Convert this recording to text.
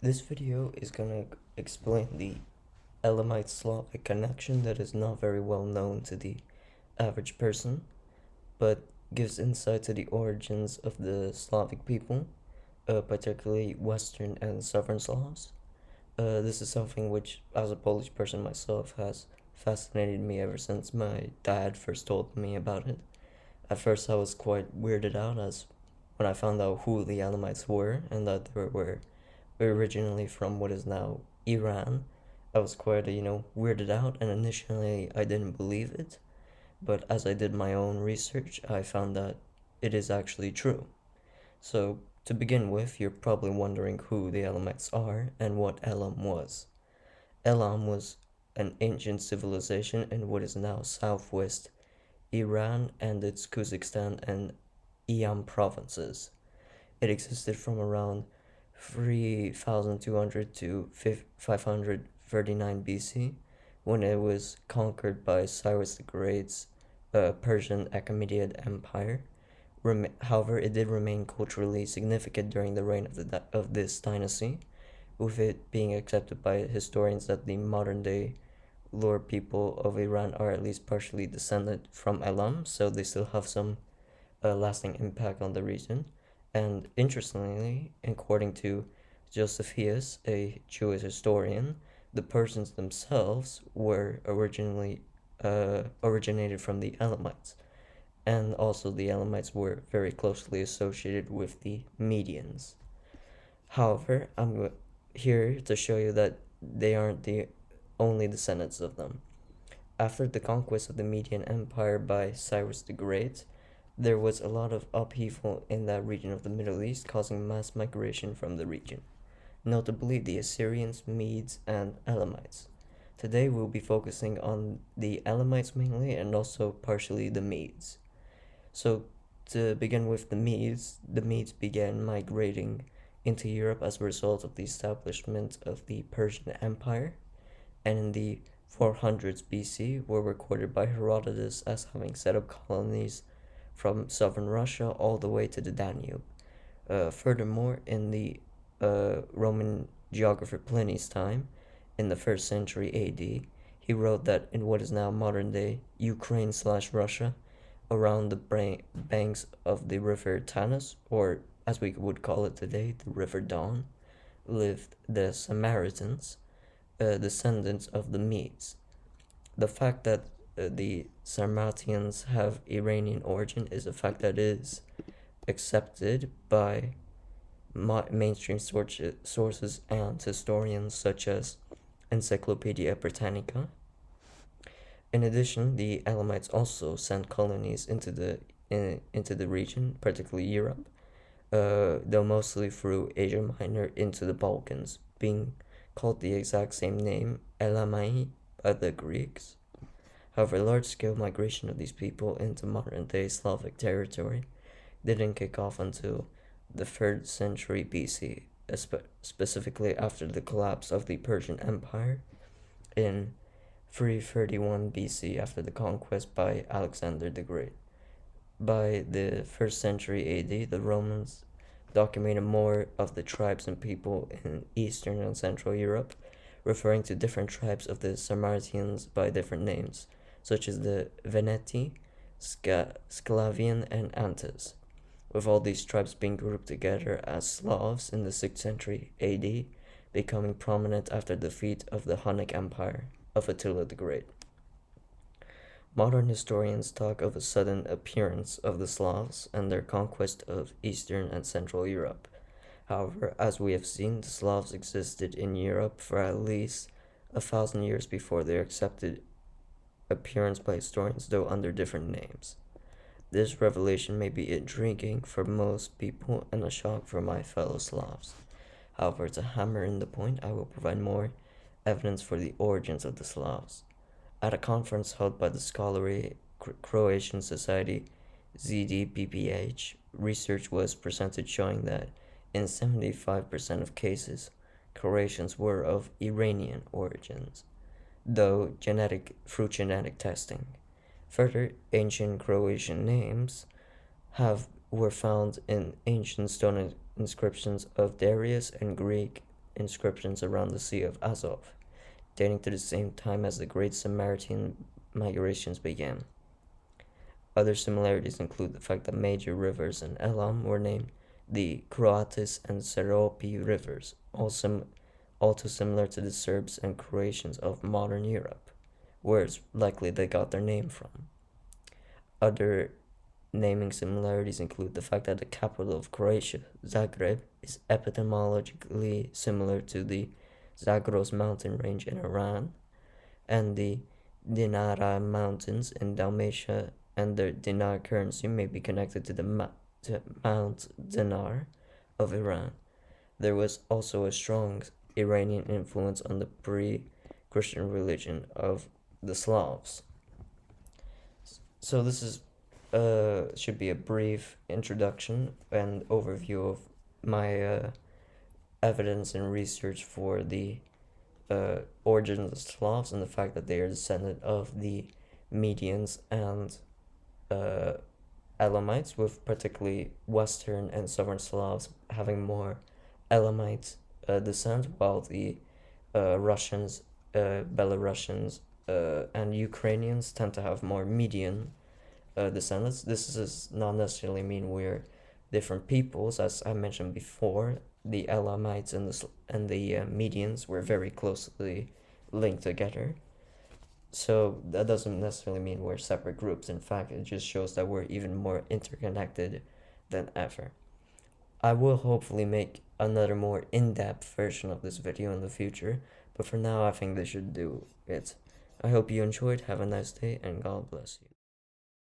This video is gonna explain the Elamite Slavic connection that is not very well known to the average person, but gives insight to the origins of the Slavic people, particularly Western and Southern Slavs. This is something which, as a Polish person myself, has fascinated me ever since my dad first told me about it. At first, I was quite weirded out as when I found out who the Elamites were and that they were originally from what is now Iran. I was quite, weirded out, and initially I didn't believe it. But as I did my own research, I found that it is actually true. So, to begin with, you're probably wondering who the Elamites are and what Elam was. Elam was an ancient civilization in what is now southwest Iran and its Kazakhstan and Elam provinces. It existed from around 3200 to 539 BC when it was conquered by Cyrus the Great's Persian Achaemenid Empire. However, it did remain culturally significant during the reign of this dynasty, with it being accepted by historians that the modern-day Lord people of Iran are at least partially descended from Elam, so they still have some lasting impact on the region. And interestingly, according to Josephus, a Jewish historian, the Persians themselves were originally originated from the Elamites, and also the Elamites were very closely associated with the Medians. However, I'm here to show you that they aren't the only descendants of them. After the conquest of the Median Empire by Cyrus the Great, there was a lot of upheaval in that region of the Middle East, causing mass migration from the region, notably the Assyrians, Medes, and Elamites. Today we'll be focusing on the Elamites mainly and also partially the Medes. So, to begin with the Medes began migrating into Europe as a result of the establishment of the Persian Empire, and in the 400s BC were recorded by Herodotus as having set up colonies from southern Russia all the way to the Danube. Furthermore, in the Roman geographer Pliny's time, in the 1st century AD, he wrote that in what is now modern day Ukraine/Russia, around the banks of the river Tanis, or as we would call it today, the River Don, lived the Samaritans, descendants of the Medes. The fact that the Sarmatians have Iranian origin is a fact that is accepted by mainstream sources and historians such as Encyclopedia Britannica. In addition, the Elamites also sent colonies into the region, particularly Europe, though mostly through Asia Minor into the Balkans, being called the exact same name, Elamai, by the Greeks. However, large-scale migration of these people into modern-day Slavic territory didn't kick off until the 3rd century BC, specifically after the collapse of the Persian Empire in 331 BC after the conquest by Alexander the Great. By the 1st century AD, the Romans documented more of the tribes and people in Eastern and Central Europe, referring to different tribes of the Sarmatians by different names, such as the Veneti, Sclavian, and Antas, with all these tribes being grouped together as Slavs in the 6th century AD, becoming prominent after the defeat of the Hunnic Empire of Attila the Great. Modern historians talk of a sudden appearance of the Slavs and their conquest of Eastern and Central Europe. However, as we have seen, the Slavs existed in Europe for at least 1,000 years before their accepted appearance by historians, though under different names. This revelation may be intriguing for most people and a shock for my fellow Slavs. However, to hammer in the point, I will provide more evidence for the origins of the Slavs. At a conference held by the scholarly Croatian society ZDBPH, research was presented showing that in 75% of cases, Croatians were of Iranian origins, though through genetic testing. Further, ancient Croatian names were found in ancient stone inscriptions of Darius and Greek inscriptions around the Sea of Azov, dating to the same time as the Great Samaritan migrations began. Other similarities include the fact that major rivers in Elam were named the Croatis and Seropi rivers, also similar to the Serbs and Croatians of modern Europe, where it's likely they got their name from. Other naming similarities include the fact that the capital of Croatia, Zagreb, is etymologically similar to the Zagros mountain range in Iran, and the Dinara Mountains in Dalmatia and the dinar currency may be connected to to Mount Dinar of Iran. There was also a strong Iranian influence on the pre-Christian religion of the Slavs. So this is should be a brief introduction and overview of my evidence and research for the origin of the Slavs and the fact that they are descendant of the Medians and Elamites, with particularly Western and Southern Slavs having more Elamite descent, while the Russians, Belarusians, and Ukrainians tend to have more Median descendants. This does not necessarily mean we're different peoples, as I mentioned before. The Elamites and the Medians were very closely linked together. So that doesn't necessarily mean we're separate groups. In fact, it just shows that we're even more interconnected than ever. I will hopefully make another more in-depth version of this video in the future, but for now I think this should do it. I hope you enjoyed, have a nice day, and God bless you.